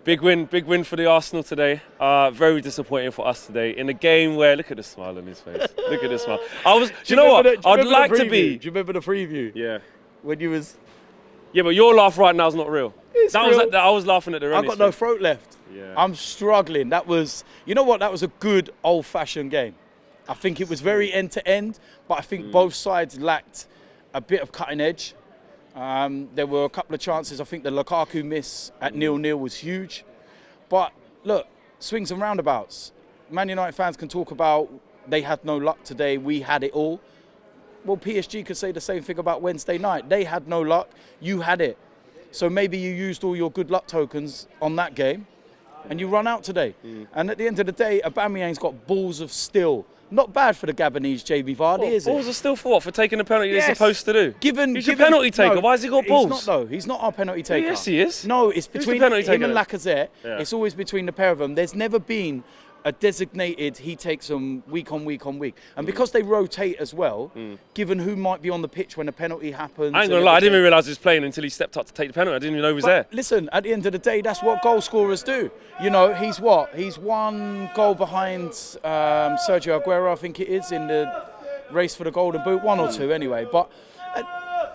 Big win for the Arsenal today. Very disappointing for us today in a game where look at the smile on his face. Look at the smile. Do you know what? I'd like to be. Do you remember the preview? Yeah. When you was. Yeah, but your laugh right now is not real. It's real. I was laughing at the I got no throat left. Yeah. I'm struggling. That was, you know what? That was a good old-fashioned game. I think it was very end-to-end, but I think both sides lacked a bit of cutting edge. There were a couple of chances. I think the Lukaku miss at 0-0 was huge. But look, swings and roundabouts. Man United fans can talk about they had no luck today, we had it all. Well, PSG could say the same thing about Wednesday night. They had no luck, you had it. So maybe you used all your good luck tokens on that game and you run out today. And at the end of the day, Aubameyang's got balls of steel. Not bad for the Gabonese JB Vardy, is it? Balls of steel for what? For taking the penalty he's supposed to do? He's a penalty taker. No, why has he got balls? He's not, though. He's not our penalty taker. Yes, he is. No, it's between him and Lacazette. Yeah. It's always between the pair of them. There's never been a designated, he takes them week on week on week. And because they rotate as well, given who might be on the pitch when a penalty happens. I ain't gonna lie, I didn't even realise he was playing until he stepped up to take the penalty. I didn't even know he was there. Listen, at the end of the day, that's what goal scorers do. You know, he's what? He's one goal behind Sergio Aguero, I think it is, in the race for the Golden Boot. One or two anyway. But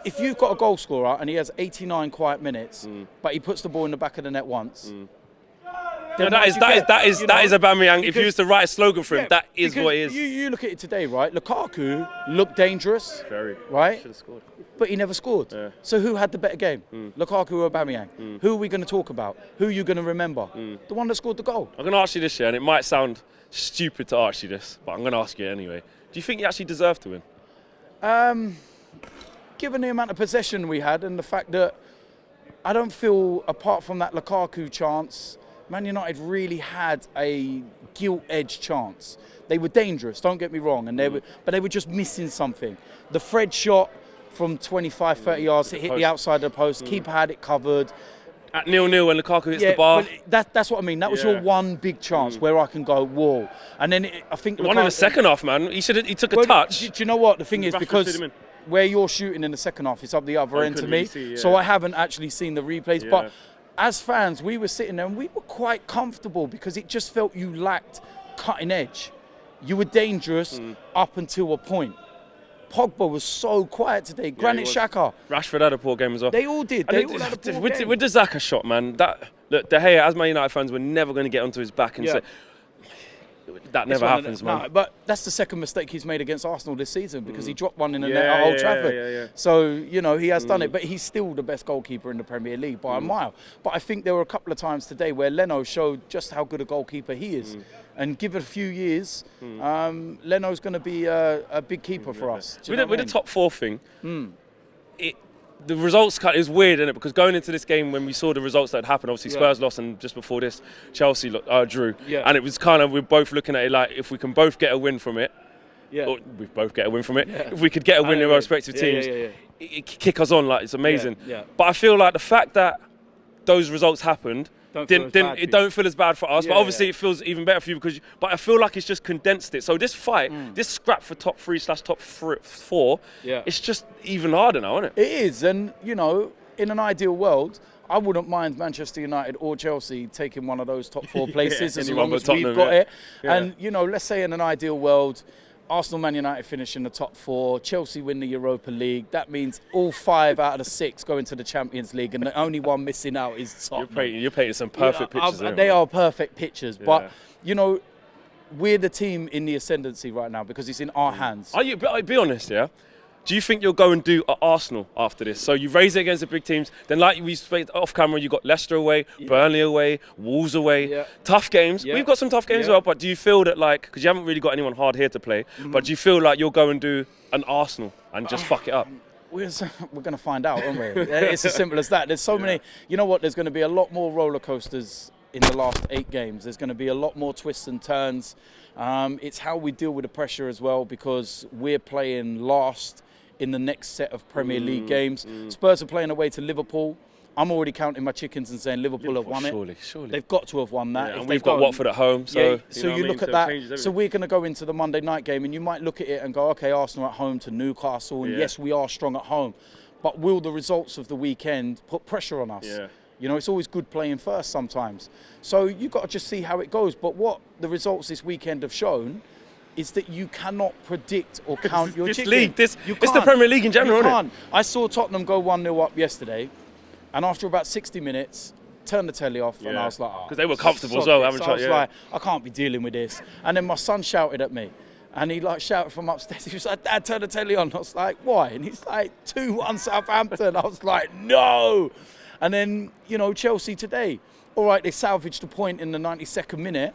if you've got a goal scorer and he has 89 quiet minutes, but he puts the ball in the back of the net once, no, that is Aubameyang. If you used to write a slogan for him, that is what it is. You look at it today, right? Lukaku looked dangerous, right? Should have scored, but he never scored. Yeah. So who had the better game? Lukaku or Aubameyang? Who are we going to talk about? Who are you going to remember? The one that scored the goal. I'm going to ask you this, and it might sound stupid to ask you this, but I'm going to ask you anyway. Do you think he actually deserved to win? Given the amount of possession we had and the fact that I don't feel, apart from that Lukaku chance, Man United really had a gilt-edged chance. They were dangerous, don't get me wrong, and but they were just missing something. The Fred shot from 25, 30 yards, it hit the outside of the post, keeper had it covered. At 0-0 when Lukaku hits the bar. That's what I mean. That was your one big chance where I can go, whoa. And then I think the one in the second half, man. He took a touch. Do you know what? The thing is, because where you're shooting in the second half, it's up the other end to me. So I haven't actually seen the replays. But as fans, we were sitting there and we were quite comfortable because it just felt you lacked cutting edge. You were dangerous up until a point. Pogba was so quiet today. Granit Xhaka. Rashford had a poor game as well. They all did. They all had a poor game. With the Xhaka shot, man, look, De Gea, as Man United fans, we're never going to get onto his back and say, that never happens, man. No, but that's the second mistake he's made against Arsenal this season because he dropped one in the net at Old Trafford. So, you know, he has done it, but he's still the best goalkeeper in the Premier League by a mile. But I think there were a couple of times today where Leno showed just how good a goalkeeper he is. And give it a few years, Leno's going to be a big keeper for us. With the top four thing, the results cut is weird, isn't it? Because going into this game, when we saw the results that had happened, obviously Spurs lost, and just before this, Chelsea drew. And it was kind of, we're both looking at it like, if we can both get a win from it, or we both get a win from it, if we could get a win in our respective teams, it kick us on, like, it's amazing. But I feel like the fact that those results happened, it don't feel as bad for us, but obviously it feels even better for you but I feel like it's just condensed it. So this fight, this scrap for top 3/top 4, it's just even harder now, isn't it? It is, and you know, in an ideal world, I wouldn't mind Manchester United or Chelsea taking one of those top 4 places as long as we've got it. And you know, let's say in an ideal world, Arsenal, Man United finish in the top 4, Chelsea win the Europa League. That means all 5 out of the 6 go into the Champions League, and the only one missing out is Tottenham. You're painting some perfect pictures. They are perfect pictures, but you know, we're the team in the ascendancy right now because it's in our hands. Be honest, do you think you'll go and do Arsenal after this? So you raise it against the big teams. Then, like we spoke off camera, you got Leicester away, Burnley away, Wolves away. Tough games. We've got some tough games as well. But do you feel that, like, because you haven't really got anyone hard here to play, but do you feel like you'll go and do an Arsenal and just fuck it up? We're going to find out, aren't we? It's as simple as that. There's so many. You know what? There's going to be a lot more roller coasters in the last 8 games. There's going to be a lot more twists and turns. It's how we deal with the pressure as well, because we're playing last in the next set of Premier League games. Spurs are playing away to Liverpool. I'm already counting my chickens and saying Liverpool have won it. Surely. They've got to have won that. And we've got Watford at home. So you look at that. So we're going to go into the Monday night game and you might look at it and go, okay, Arsenal at home to Newcastle. And yes, we are strong at home. But will the results of the weekend put pressure on us? You know, it's always good playing first sometimes. So you've got to just see how it goes. But what the results this weekend have shown is that you cannot predict or count your chicken. It's the Premier League in general, isn't it? I saw Tottenham go 1-0 up yesterday, and after about 60 minutes, turned the telly off, and I was like, because they were comfortable as well. I was like, I can't be dealing with this. And then my son shouted at me, and he like shouted from upstairs. He was like, Dad, turn the telly on. I was like, why? And he's like, 2-1 Southampton. I was like, no. And then, you know, Chelsea today, all right, they salvaged a point in the 92nd minute.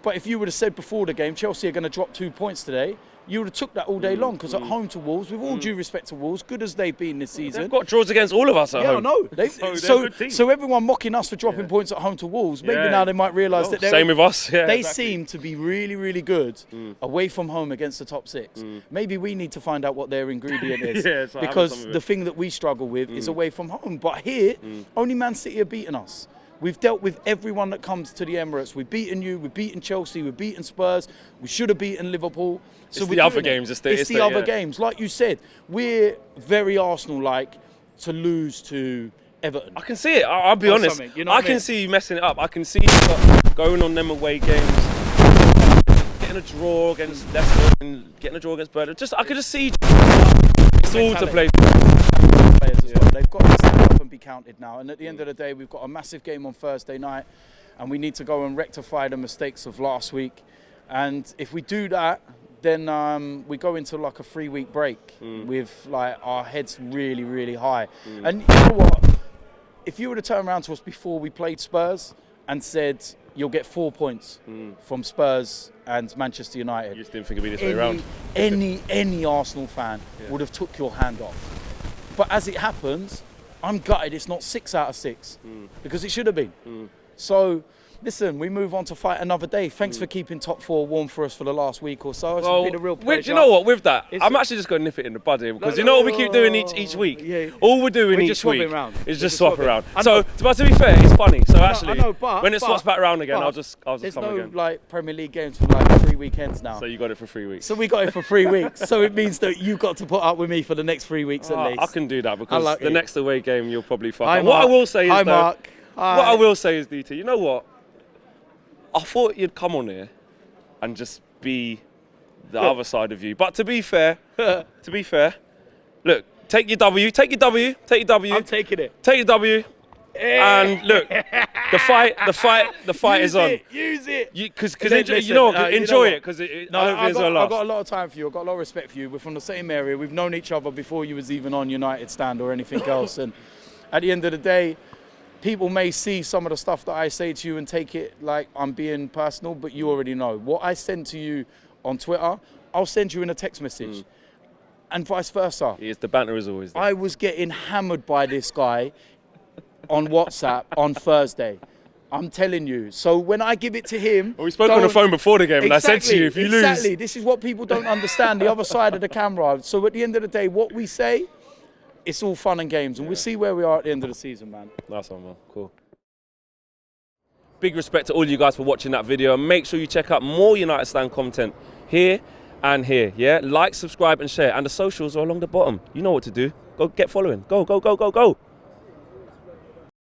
But if you would have said before the game, Chelsea are going to drop 2 points today, you would have took that all day long, because at home to Wolves, with all due respect to Wolves, good as they've been this season. They've got draws against all of us at home. Yeah, I know. So everyone mocking us for dropping points at home to Wolves, maybe now they might realise that same with us. Yeah, they seem to be really, really good away from home against the top 6. Maybe we need to find out what their ingredient is, because the thing that we struggle with is away from home. But here, only Man City are beating us. We've dealt with everyone that comes to the Emirates. We've beaten you, we've beaten Chelsea, we've beaten Spurs, we should have beaten Liverpool. So it's the other games. It's the other games. Like you said, we're very Arsenal-like to lose to Everton. I can see it. I'll be honest. You know I can see you messing it up. I can see you going on them away games, getting a draw against Leicester and getting a draw against Burnley. I could just see it's all to play. Players as well. They've got to step up and be counted now. And at the end of the day, we've got a massive game on Thursday night, and we need to go and rectify the mistakes of last week. And if we do that, then we go into like a 3-week break with like our heads really, really high. And you know what? If you were to turn around to us before we played Spurs and said you'll get 4 points from Spurs and Manchester United, you just didn't think it'd be this way around. Any Arsenal fan would have took your hand off. But as it happens, I'm gutted it's not 6 out of 6 because it should have been. So. Listen, we move on to fight another day. Thanks for keeping top 4 warm for us for the last week or so. It's been a real pleasure. You know what? With that, I'm actually just going to nip it in the bud here, because you know what we keep doing each week? All we're doing each week is just swap around. So, but to be fair, it's funny. So actually, when it swaps back around again, I'll just come again. There's no like Premier League games for like 3 weekends now. So you got it for 3 weeks. So we got it for 3 weeks. So it means that you've got to put up with me for the next 3 weeks at least. I can do that, because like the next away game you'll probably fuck up. What I will say is, Mark. What I will say is, DT, you know what? I thought you'd come on here and just be the other side of you. But to be fair, look, take your W. I'm taking it. Take your W. And look, the fight is on. Use it. Because enjoy it, because I don't think it's a lot. I've got a lot of time for you. I've got a lot of respect for you. We're from the same area. We've known each other before you was even on United Stand or anything else. And at the end of the day, people may see some of the stuff that I say to you and take it like I'm being personal, but you already know. What I send to you on Twitter, I'll send you in a text message. And vice versa. Yes, the banter is always there. I was getting hammered by this guy on WhatsApp on Thursday. I'm telling you. So when I give it to him... Well, we spoke on the phone before the game, and I said to you, if you lose... Exactly. This is what people don't understand, the other side of the camera. So at the end of the day, what we say... It's all fun and games, and we'll see where we are at the end of the season, man. Nice one, man. Cool. Big respect to all you guys for watching that video, and make sure you check out more United Stand content here and here, yeah? Like, subscribe, and share, and the socials are along the bottom. You know what to do. Go get following. Go, go, go, go, go.